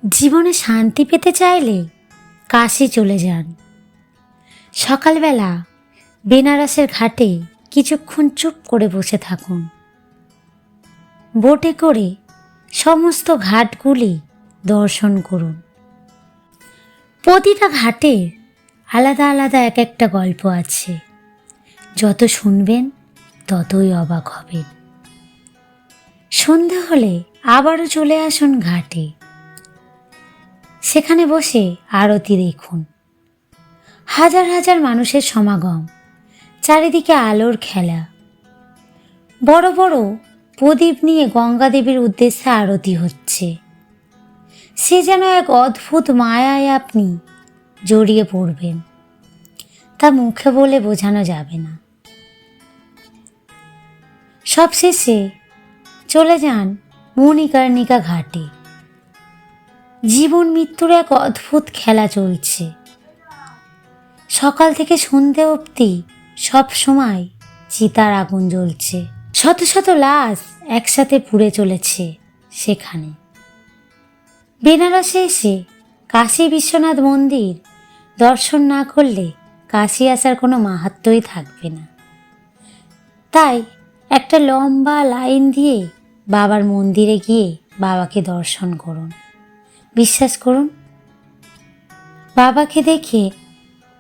জীবনে শান্তি পেতে চাইলে কাশী চলে যান। সকালবেলা বেনারসের ঘাটে কিছুক্ষণ চুপ করে বসে থাকুন। বোটে করে সমস্ত ঘাটগুলি দর্শন করুন। প্রতিটা ঘাটের আলাদা আলাদা এক একটা গল্প আছে। যত শুনবেন ততই অবাক হবেন। সন্ধে হলে আবারও চলে আসুন ঘাটে। সেখানে বসে আরতি দেখুন। হাজার হাজার মানুষের সমাগম, চারিদিকে আলোর খেলা। বড় বড় প্রদীপ নিয়ে গঙ্গা দেবীর উদ্দেশ্যে আরতি হচ্ছে। সে যেন এক অদ্ভুত মায়ায় আপনি জড়িয়ে পড়বেন, তা মুখে বলে বোঝানো যাবে না। সবশেষে চলে যান মণিকর্ণিকা ঘাটে। জীবন মৃত্যুর এক অদ্ভুত খেলা চলছে। সকাল থেকে সন্ধে অবধি সব সময় চিতার আগুন জ্বলছে। শত শত লাশ একসাথে পুড়ে চলেছে সেখানে। বেনারসে এসে কাশী বিশ্বনাথ মন্দির দর্শন না করলে কাশী আসার কোনো মাহাত্ম্যই থাকবে না। তাই একটা লম্বা লাইন দিয়ে বাবার মন্দিরে গিয়ে বাবাকে দর্শন করুন। বিশ্বাস করুন, বাবাকে দেখে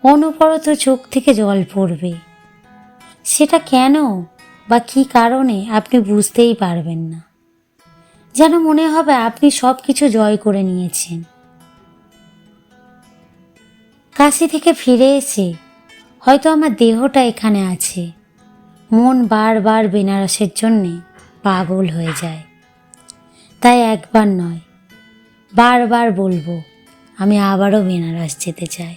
অনবরত চোখ থেকে জল পড়বে। সেটা কেন বা কী কারণে আপনি বুঝতেই পারবেন না। যেন মনে হবে আপনি সব কিছু জয় করে নিয়েছেন। কাশী থেকে ফিরে এসে হয়তো আমার দেহটা এখানে আছে, মন বারবার বেনারসের জন্যে পাগল হয়ে যায়। তাই একবার নয়, বারবার বলবো, আমি আবারও বেনারস যেতে চাই।